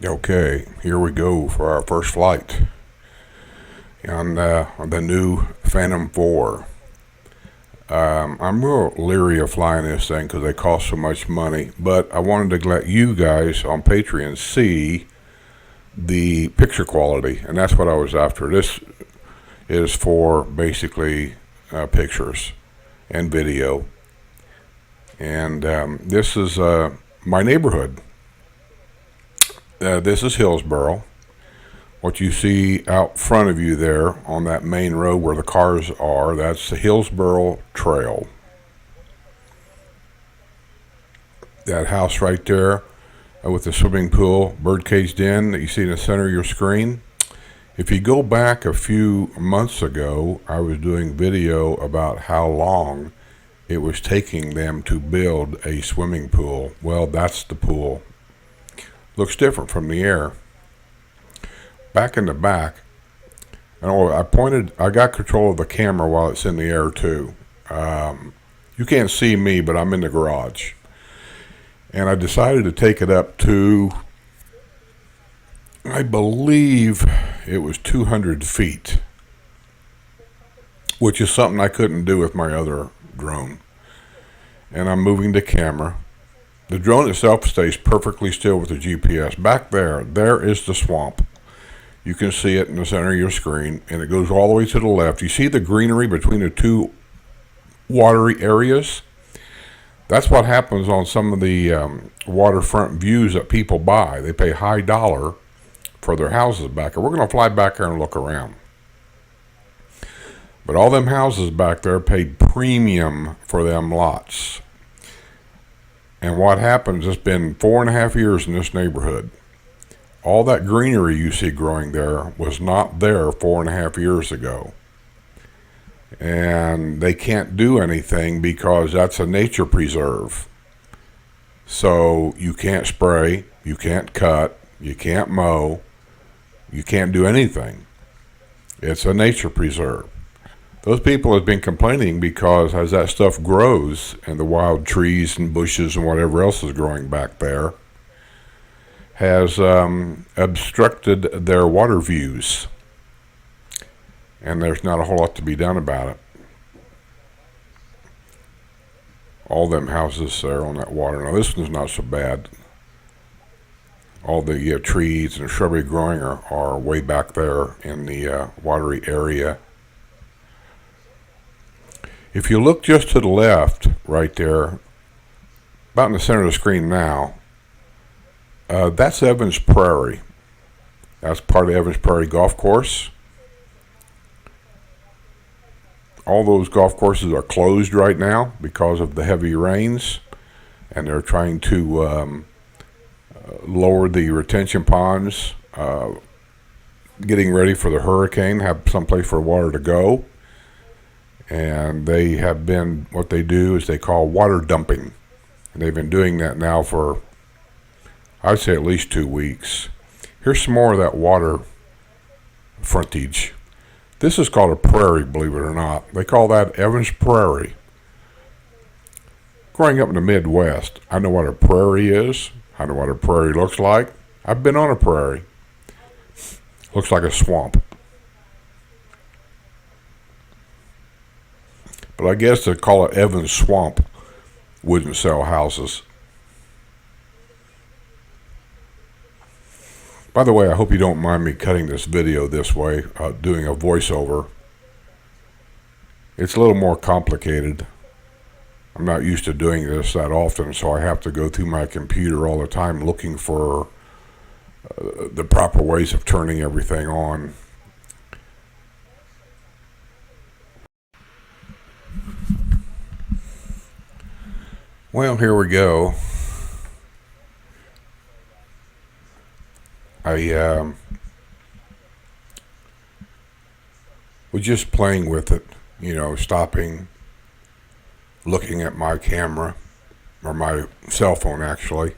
Okay, here we go for our first flight on the new Phantom 4. I'm real leery of flying this thing because they cost so much money, but I wanted to let you guys on Patreon see the picture quality, and that's what I was after. This is for basically pictures and video, and this is my neighborhood. This is Hillsboro. What you see out front of you there on that main road where the cars are, that's the Hillsboro Trail. That house right there with the swimming pool, birdcage den that you see in the center of your screen. If you go back a few months ago, I was doing video about how long it was taking them to build a swimming pool. Well, that's the pool. Looks different from the air. Back in the back, I got control of the camera while it's in the air too. You can't see me, but I'm in the garage. And I decided to take it up to, I believe it was 200 feet, which is something I couldn't do with my other drone. And I'm moving the camera. The drone itself stays perfectly still with the GPS. Back there is the swamp. You can see it in the center of your screen, and it goes all the way to the left. You see the greenery between the two watery areas? That's what happens on some of the waterfront views that people buy. They pay high dollar for their houses back there. We're going to fly back there and look around. But all them houses back there paid premium for them lots. And what happens, it's been 4.5 years in this neighborhood. All that greenery you see growing there was not there 4.5 years ago. And they can't do anything because that's a nature preserve. So you can't spray, you can't cut, you can't mow, you can't do anything. It's a nature preserve. Those people have been complaining because as that stuff grows and the wild trees and bushes and whatever else is growing back there has obstructed their water views. And there's not a whole lot to be done about it. All them houses there on that water. Now this one's not so bad. All the trees and shrubbery growing are way back there in the watery area. If you look just to the left, right there, about in the center of the screen now, that's Evans Prairie. That's part of Evans Prairie Golf Course. All those golf courses are closed right now because of the heavy rains, and they're trying to lower the retention ponds, getting ready for the hurricane, have someplace for water to go. And they have been, what they do is they call water dumping. And they've been doing that now for, I'd say, at least 2 weeks. Here's some more of that water frontage. This is called a prairie, believe it or not. They call that Evans Prairie. Growing up in the Midwest, I know what a prairie is. I know what a prairie looks like. I've been on a prairie. Looks like a swamp. But I guess to call it Evans Swamp wouldn't sell houses. By the way, I hope you don't mind me cutting this video this way, doing a voiceover. It's a little more complicated. I'm not used to doing this that often, so I have to go through my computer all the time looking for the proper ways of turning everything on. Well, here we go. I was just playing with it, stopping, looking at my camera, or my cell phone actually.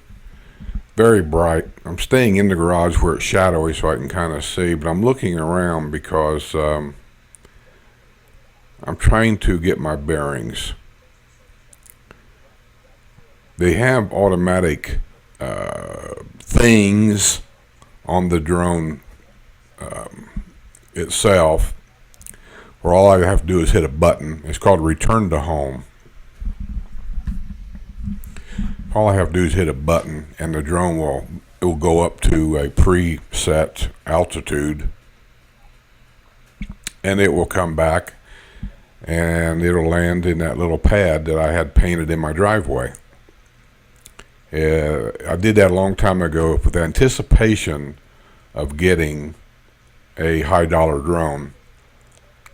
Very bright. I'm staying in the garage where it's shadowy so I can kind of see, but I'm looking around because I'm trying to get my bearings. They have automatic things on the drone itself, where all I have to do is hit a button. It's called return to home. All I have to do is hit a button, and the drone will go up to a preset altitude, and it will come back, and it'll land in that little pad that I had painted in my driveway. I did that a long time ago with anticipation of getting a high-dollar drone,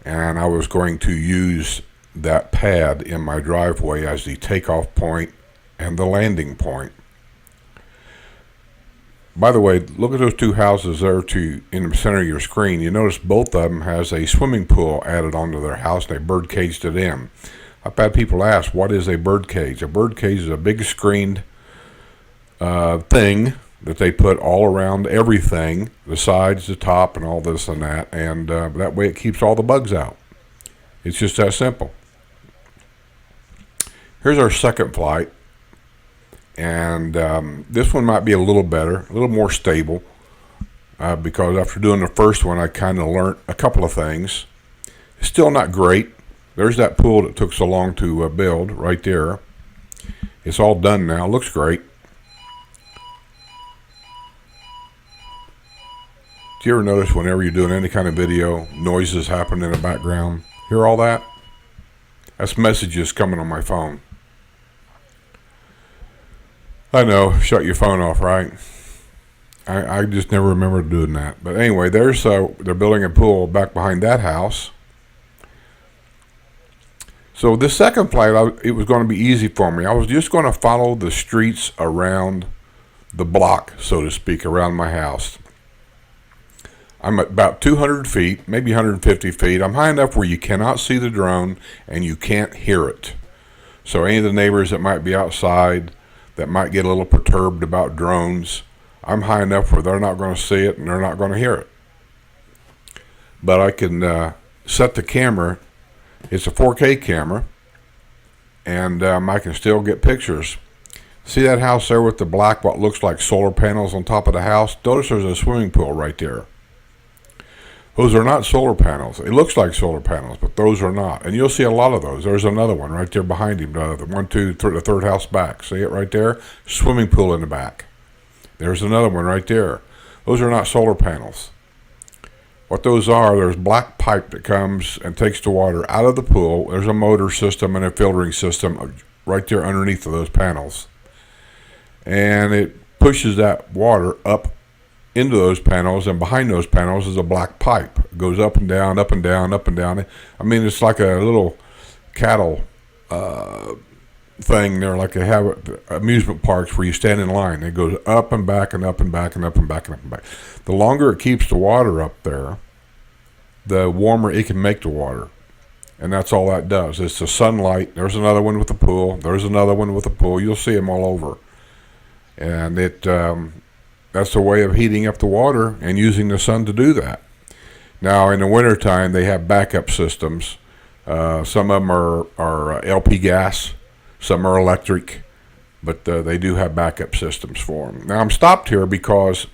and I was going to use that pad in my driveway as the takeoff point and the landing point. By the way, look at those two houses there in the center of your screen. You notice both of them has a swimming pool added onto their house. They bird caged it in. I've had people ask, what is a bird cage? A bird cage is a big screened thing that they put all around everything, the sides, the top, and all this and that, and that way it keeps all the bugs out. It's just that simple. Here's our second flight, and this one might be a little better, a little more stable, because after doing the first one, I kind of learned a couple of things. It's still not great. There's that pool that took so long to build right there. It's all done now. Looks great. Do you ever notice whenever you're doing any kind of video, noises happen in the background? Hear all that? That's messages coming on my phone. I know, shut your phone off, right? I just never remember doing that. But anyway, they're building a pool back behind that house. So this second flight, it was going to be easy for me. I was just going to follow the streets around the block, so to speak, around my house. I'm at about 200 feet, maybe 150 feet. I'm high enough where you cannot see the drone and you can't hear it. So any of the neighbors that might be outside that might get a little perturbed about drones, I'm high enough where they're not going to see it and they're not going to hear it. But I can set the camera. It's a 4K camera, and I can still get pictures. See that house there with the black, what looks like solar panels on top of the house? Notice there's a swimming pool right there. Those are not solar panels. It looks like solar panels, but those are not. And you'll see a lot of those. There's another one right there behind him, the third house back. See it right there? Swimming pool in the back. There's another one right there. Those are not solar panels. What those are, there's black pipe that comes and takes the water out of the pool. There's a motor system and a filtering system right there underneath of those panels. And it pushes that water up into those panels, and behind those panels is a black pipe. It goes up and down, up and down, up and down. I mean, it's like a little cattle thing there, like they have at amusement parks where you stand in line. It goes up and back and up and back and up and back and up and back. The longer it keeps the water up there, the warmer it can make the water. And that's all that does. It's the sunlight. There's another one with a pool. There's another one with a pool. You'll see them all over. And that's the way of heating up the water and using the sun to do that. Now, in the wintertime, they have backup systems. Some of them are LP gas. Some are electric. But they do have backup systems for them. Now, I'm stopped here because,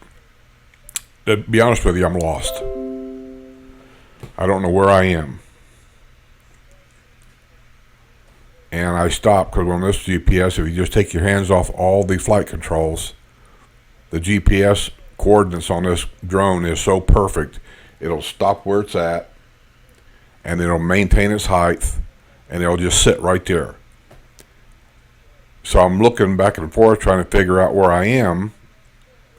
to be honest with you, I'm lost. I don't know where I am. And I stopped because on this GPS, if you just take your hands off all the flight controls, the GPS coordinates on this drone is so perfect, it'll stop where it's at, and it'll maintain its height, and it'll just sit right there. So I'm looking back and forth trying to figure out where I am.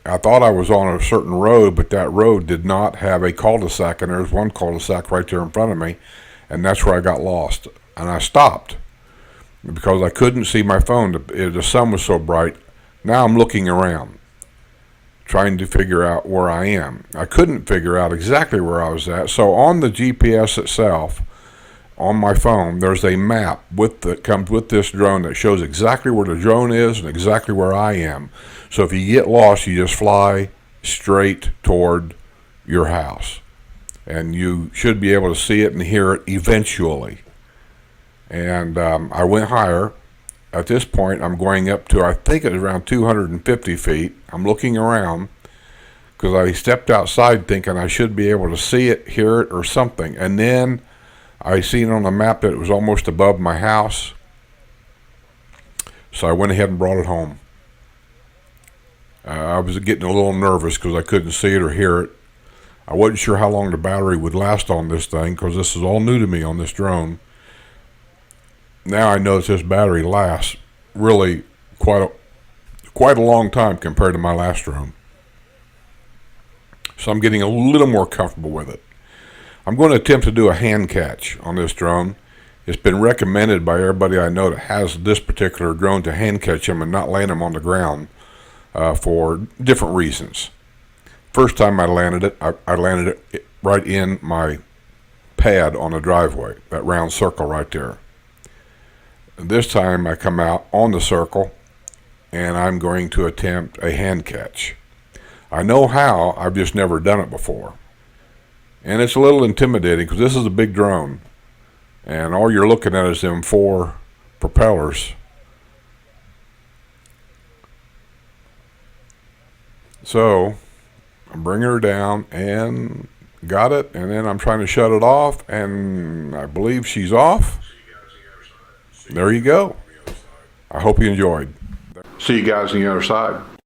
I thought I was on a certain road, but that road did not have a cul-de-sac, and there's one cul-de-sac right there in front of me, and that's where I got lost. And I stopped because I couldn't see my phone. The sun was so bright. Now I'm looking around, trying to figure out where I am. I couldn't figure out exactly where I was at. So on the GPS itself, on my phone, there's a map that comes with this drone that shows exactly where the drone is and exactly where I am. So if you get lost, you just fly straight toward your house. And you should be able to see it and hear it eventually. And I went higher. At this point, I'm going up to, I think it's around 250 feet. I'm looking around because I stepped outside thinking I should be able to see it, hear it, or something. And then I seen on the map that it was almost above my house. So I went ahead and brought it home. I was getting a little nervous because I couldn't see it or hear it. I wasn't sure how long the battery would last on this thing because this is all new to me on this drone. Now I know that this battery lasts really quite a long time compared to my last drone. So I'm getting a little more comfortable with it. I'm going to attempt to do a hand catch on this drone. It's been recommended by everybody I know that has this particular drone to hand catch them and not land them on the ground for different reasons. First time I landed it, I landed it right in my pad on the driveway, that round circle right there. This time I come out on the circle and I'm going to attempt a hand catch. I know how, I've just never done it before. And it's a little intimidating because this is a big drone and all you're looking at is them 4 propellers. So I'm bringing her down and got it, and then I'm trying to shut it off, and I believe she's off. There you go. I hope you enjoyed. See you guys on the other side.